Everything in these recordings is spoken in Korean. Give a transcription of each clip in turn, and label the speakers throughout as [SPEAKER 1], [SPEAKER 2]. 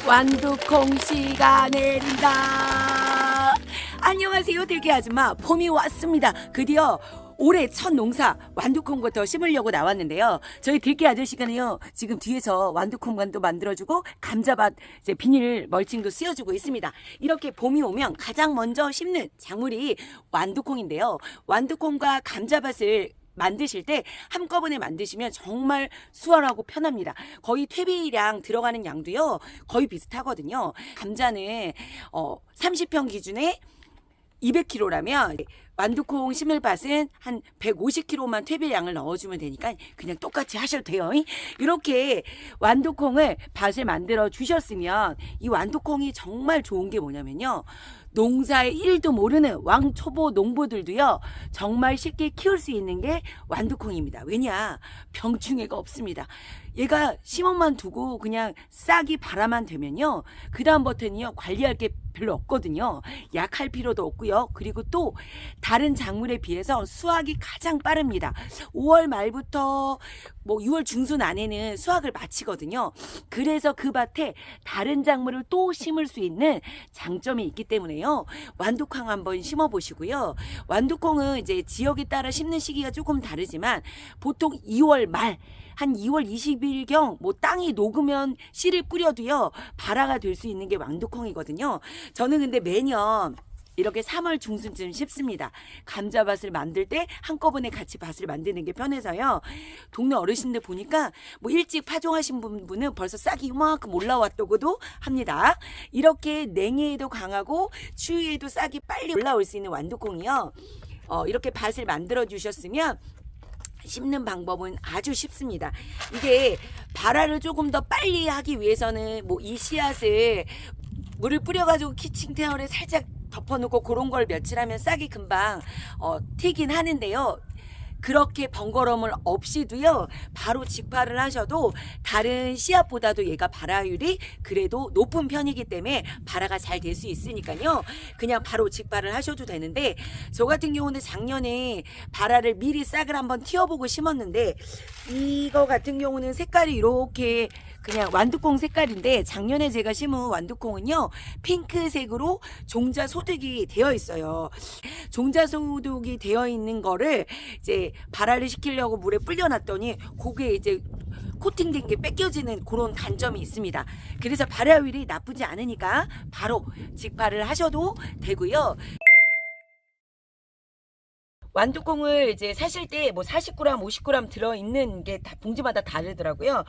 [SPEAKER 1] 완두콩 씨가 내린다. 안녕하세요, 대게 아줌마. 봄이 왔습니다. 드디어 올해 첫 농사 완두콩부터 심으려고 나왔는데요. 저희 들깨 아저씨가요 지금 뒤에서 완두콩만도 만들어주고 감자밭 이제 비닐 멀칭도 씌워주고 있습니다. 이렇게 봄이 오면 가장 먼저 심는 작물이 완두콩인데요. 완두콩과 감자밭을 만드실 때 한꺼번에 만드시면 정말 수월하고 편합니다. 거의 퇴비량 들어가는 양도요 거의 비슷하거든요. 감자는 30평 기준에 200kg라면 완두콩 심을 밭은 한 150kg만 퇴비량을 넣어주면 되니까 그냥 똑같이 하셔도 돼요. 이렇게 완두콩을 밭을 만들어 주셨으면 이 완두콩이 정말 좋은 게 뭐냐면요. 농사에 1도 모르는 왕초보 농부들도요 정말 쉽게 키울 수 있는 게 완두콩입니다. 왜냐? 병충해가 없습니다. 얘가 심어만 두고 그냥 싹이 발아만 되면요 그 다음부터는요 관리할 게 별로 없거든요. 약할 필요도 없고요. 그리고 또 다른 작물에 비해서 수확이 가장 빠릅니다. 5월 말부터 뭐 6월 중순 안에는 수확을 마치거든요. 그래서 그 밭에 다른 작물을 또 심을 수 있는 장점이 있기 때문에요. 완두콩 한번 심어 보시고요. 완두콩은 이제 지역에 따라 심는 시기가 조금 다르지만 보통 2월 말 한 2월 20일경 뭐 땅이 녹으면 씨를 뿌려도요 발화가 될 수 있는 게 완두콩이거든요. 저는 근데 매년 이렇게 3월 중순쯤 심습니다. 감자밭을 만들 때 한꺼번에 같이 밭을 만드는 게 편해서요. 동네 어르신들 보니까 뭐 일찍 파종하신 분은 벌써 싹이 이만큼 올라왔다고도 합니다. 이렇게 냉해에도 강하고 추위에도 싹이 빨리 올라올 수 있는 완두콩이요. 이렇게 밭을 만들어 주셨으면 심는 방법은 아주 쉽습니다. 이게 발화를 조금 더 빨리 하기 위해서는 뭐 이 씨앗을 물을 뿌려가지고 키친타올에 살짝 덮어놓고 그런 걸 며칠 하면 싹이 금방 튀긴 하는데요. 그렇게 번거로움을 없이도요 바로 직파를 하셔도 다른 씨앗보다도 얘가 발화율이 그래도 높은 편이기 때문에 발화가 잘 될 수 있으니까요 그냥 바로 직파를 하셔도 되는데, 저 같은 경우는 작년에 발화를 미리 싹을 한번 틔워보고 심었는데 이거 같은 경우는 색깔이 이렇게 그냥 완두콩 색깔인데 작년에 제가 심은 완두콩은요 핑크색으로 종자 소득이 되어 있어요. 종자 소득이 되어 있는 거를 이제 발화를 시키려고 물에 불려놨더니 그게 이제 코팅된 게 뺏겨지는 그런 단점이 있습니다. 그래서 발화율이 나쁘지 않으니까 바로 직파를 하셔도 되고요. 완두콩을 이제 사실 때 뭐 40g, 50g 들어있는 게 다 봉지마다 다르더라고요.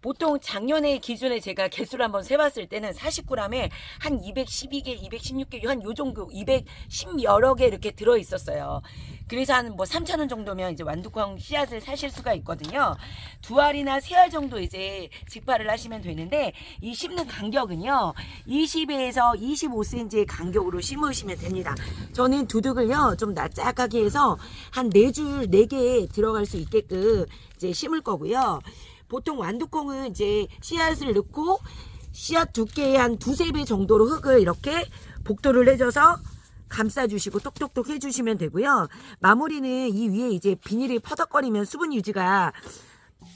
[SPEAKER 1] 보통 작년에 기준에 제가 개수를 한번 세봤을 때는 40g에 한 212개, 216개, 한 요 정도, 210 여러 개 이렇게 들어있었어요. 그래서 한 뭐 3,000원 정도면 이제 완두콩 씨앗을 사실 수가 있거든요. 2알이나 3알 정도 이제 직파를 하시면 되는데, 이 심는 간격은요, 20에서 25cm의 간격으로 심으시면 됩니다. 저는 두둑을요, 좀 납작하게 해서 한 4줄, 4개 들어갈 수 있게끔 이제 심을 거고요. 보통 완두콩은 이제 씨앗을 넣고 씨앗 두께의 한 2~3배 정도로 흙을 이렇게 복도를 내줘서 감싸주시고 똑똑똑 해주시면 되고요. 마무리는 이 위에 이제 비닐이 퍼덕거리면 수분 유지가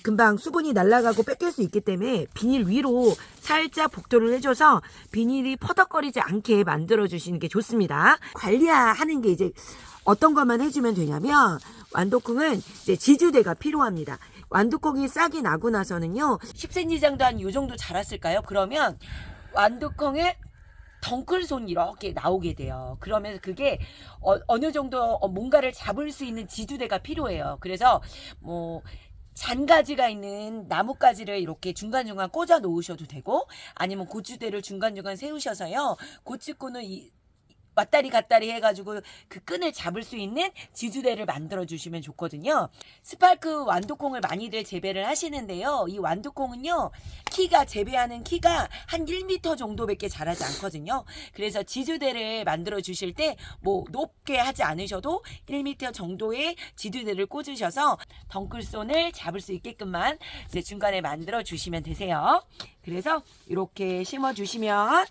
[SPEAKER 1] 금방 수분이 날아가고 뺏길 수 있기 때문에 비닐 위로 살짝 복도를 해줘서 비닐이 퍼덕거리지 않게 만들어 주시는 게 좋습니다. 관리하는 게 이제 어떤 것만 해주면 되냐면, 완두콩은 이제 지주대가 필요합니다. 완두콩이 싹이 나고 나서는요 10cm 정도 한 요 정도 자랐을까요? 그러면 완두콩을 덩클손 이렇게 나오게 돼요. 그러면 그게 어느 정도 뭔가를 잡을 수 있는 지주대가 필요해요. 그래서 뭐 잔가지가 있는 나뭇가지를 이렇게 중간중간 꽂아 놓으셔도 되고, 아니면 고추대를 중간중간 세우셔서요 고추끈을 왔다리 갔다리 해가지고 그 끈을 잡을 수 있는 지주대를 만들어 주시면 좋거든요. 스파크 완두콩을 많이들 재배를 하시는데요, 이 완두콩은요 재배하는 키가 한 1m 정도밖에 자라지 않거든요. 그래서 지주대를 만들어 주실 때 뭐 높게 하지 않으셔도 1m 정도의 지주대를 꽂으셔서 덩클손을 잡을 수 있게끔만 이제 중간에 만들어 주시면 되세요. 그래서 이렇게 심어 주시면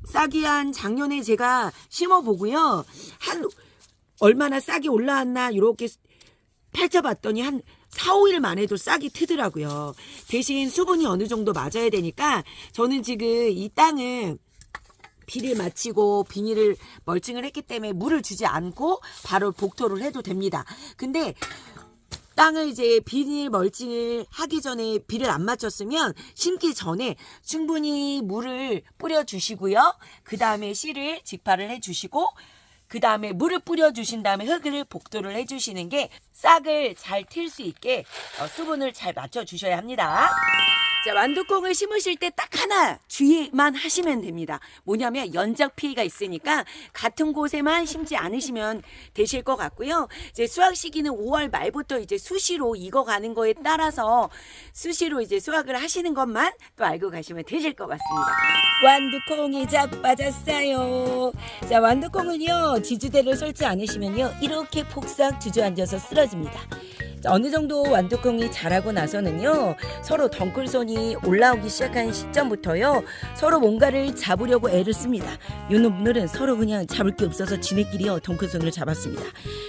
[SPEAKER 1] 싹이 한 작년에 제가 심어보고요 한 얼마나 싹이 올라왔나 이렇게 펼쳐봤더니 한 4, 5일 만에도 싹이 트더라고요. 대신 수분이 어느 정도 맞아야 되니까 저는 지금 이 땅을 비를 마치고 비닐을 멀칭을 했기 때문에 물을 주지 않고 바로 복토를 해도 됩니다. 근데 땅을 이제 비닐 멀칭을 하기 전에 비를 안 맞췄으면 심기 전에 충분히 물을 뿌려주시고요. 그 다음에 씨를 직파를 해주시고 그 다음에 물을 뿌려주신 다음에 흙을 복도를 해주시는 게 싹을 잘 틀 수 있게 수분을 잘 맞춰주셔야 합니다. 자, 완두콩을 심으실 때 딱 하나 주의만 하시면 됩니다. 뭐냐면 연작 피해가 있으니까 같은 곳에만 심지 않으시면 되실 것 같고요. 이제 수확 시기는 5월 말부터 이제 수시로 익어가는 거에 따라서 수시로 이제 수확을 하시는 것만 또 알고 가시면 되실 것 같습니다. 완두콩이 자빠졌어요. 자, 완두콩은요 지주대를 설지 않으시면요 이렇게 폭삭 주저앉아서 쓰러집니다. 어느 정도 완두콩이 자라고 나서는요 서로 덩클손이 올라오기 시작한 시점부터요 서로 뭔가를 잡으려고 애를 씁니다. 요놈들은 서로 그냥 잡을 게 없어서 지네끼리요 덩클손을 잡았습니다.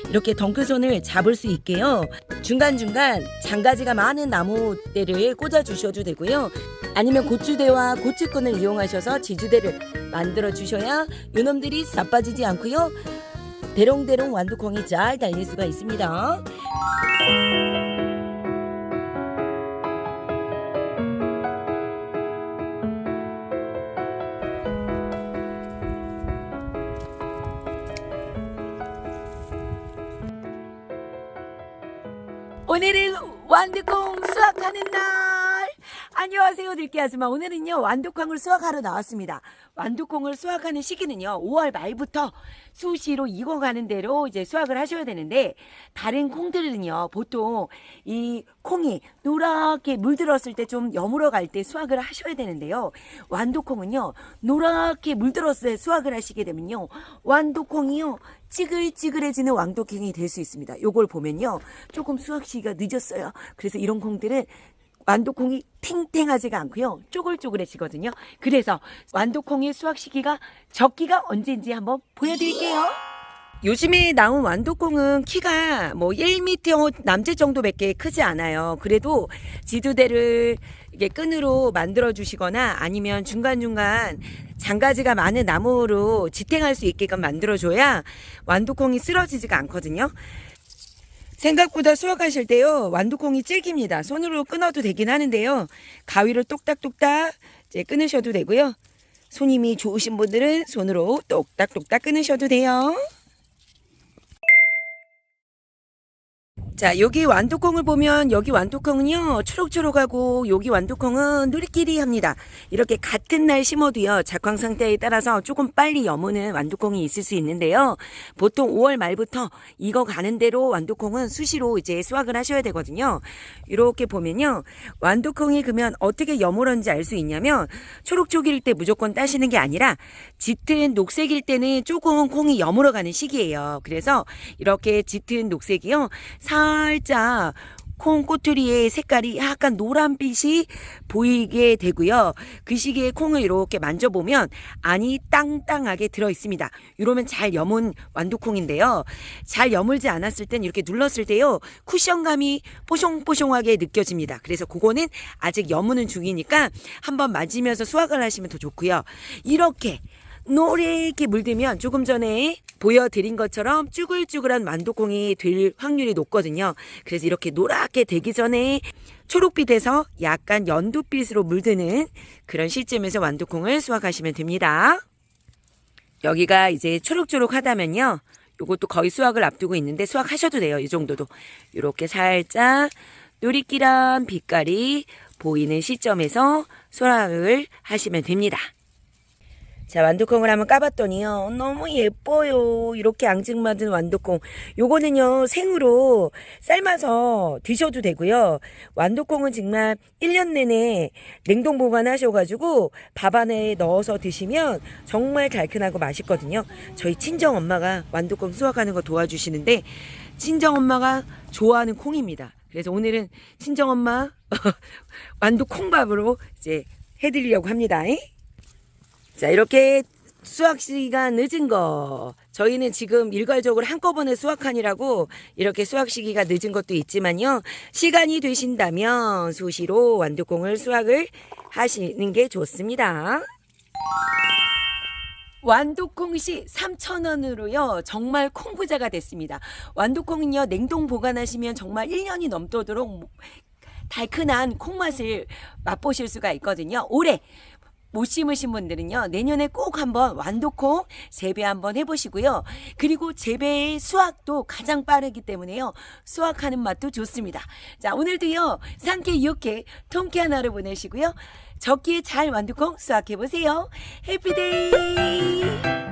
[SPEAKER 1] 이렇게 덩클손을 잡을 수 있게요 중간중간 장가지가 많은 나무대를 꽂아 주셔도 되고요, 아니면 고추대와 고추끈을 이용하셔서 지주대를 만들어 주셔야 요놈들이 자빠지지 않고요 대롱대롱 완두콩이 잘 달릴 수가 있습니다. 오늘은 완두콩 수확하는 날. 안녕하세요, 들깨 아줌마. 오늘은요 완두콩을 수확하러 나왔습니다. 완두콩을 수확하는 시기는요 5월 말부터 수시로 익어가는 대로 이제 수확을 하셔야 되는데, 다른 콩들은요 보통 이 콩이 노랗게 물들었을 때 좀 여물어 갈 때 수확을 하셔야 되는데요, 완두콩은요 노랗게 물들었을 때 수확을 하시게 되면요 완두콩이요 찌글찌글해지는 완두콩이 될 수 있습니다. 요걸 보면요 조금 수확 시기가 늦었어요. 그래서 이런 콩들은 완두콩이 탱탱하지가 않고요 쪼글쪼글해지거든요. 그래서 완두콩의 수확 시기가 적기가 언제인지 한번 보여드릴게요. 요즘에 나온 완두콩은 키가 뭐 1m 남짓 정도밖에 크지 않아요. 그래도 지두대를 이게 끈으로 만들어 주시거나 아니면 중간중간 장가지가 많은 나무로 지탱할 수 있게끔 만들어 줘야 완두콩이 쓰러지지가 않거든요. 생각보다 수확하실 때요 완두콩이 질깁니다. 손으로 끊어도 되긴 하는데요 가위로 똑딱똑딱 이제 끊으셔도 되고요, 손님이 좋으신 분들은 손으로 똑딱똑딱 끊으셔도 돼요. 자, 여기 완두콩을 보면 여기 완두콩은요 초록초록하고 여기 완두콩은 누리끼리합니다. 이렇게 같은 날 심어도요 작황 상태에 따라서 조금 빨리 여무는 완두콩이 있을 수 있는데요, 보통 5월 말부터 익어가는 대로 완두콩은 수시로 이제 수확을 하셔야 되거든요. 이렇게 보면요 완두콩이 그러면 어떻게 여물었는지 알 수 있냐면, 초록초록일 때 무조건 따시는 게 아니라 짙은 녹색일 때는 조금 콩이 여물어가는 시기예요. 그래서 이렇게 짙은 녹색이요 살짝 콩 꼬투리의 색깔이 약간 노란빛이 보이게 되고요. 그 시기에 콩을 이렇게 만져보면 안이 땅땅하게 들어있습니다. 이러면 잘 여문 완두콩인데요. 잘 여물지 않았을 땐 이렇게 눌렀을 때요 쿠션감이 뽀송뽀송하게 느껴집니다. 그래서 그거는 아직 여무는 중이니까 한번 만지면서 수확을 하시면 더 좋고요. 이렇게 노랗게 물들면 조금 전에 보여드린 것처럼 쭈글쭈글한 완두콩이 될 확률이 높거든요. 그래서 이렇게 노랗게 되기 전에 초록빛에서 약간 연두빛으로 물드는 그런 시점에서 완두콩을 수확하시면 됩니다. 여기가 이제 초록초록하다면요 요것도 거의 수확을 앞두고 있는데 수확하셔도 돼요. 이 정도도 이렇게 살짝 노릿기란 빛깔이 보이는 시점에서 수확을 하시면 됩니다. 자, 완두콩을 한번 까봤더니요 너무 예뻐요. 이렇게 앙증맞은 완두콩. 요거는요 생으로 삶아서 드셔도 되고요, 완두콩은 정말 1년 내내 냉동 보관하셔가지고 밥 안에 넣어서 드시면 정말 달큰하고 맛있거든요. 저희 친정엄마가 완두콩 수확하는 거 도와주시는데 친정엄마가 좋아하는 콩입니다. 그래서 오늘은 친정엄마 완두콩밥으로 이제 해드리려고 합니다. 자, 이렇게 수확 시간 늦은 거. 저희는 지금 일괄적으로 한꺼번에 수확하느라고 이렇게 수확 시기가 늦은 것도 있지만요. 시간이 되신다면 수시로 완두콩을 수확을 하시는 게 좋습니다. 완두콩이 3,000원으로요. 정말 콩부자가 됐습니다. 완두콩은요. 냉동 보관하시면 정말 1년이 넘도록 달큰한 콩맛을 맛보실 수가 있거든요. 올해 못 심으신 분들은요. 내년에 꼭 한번 완두콩 재배 한번 해보시고요. 그리고 재배의 수확도 가장 빠르기 때문에요. 수확하는 맛도 좋습니다. 자, 오늘도요. 상쾌 유쾌 통쾌한 하루 보내시고요. 적기에 잘 완두콩 수확해보세요. 해피데이!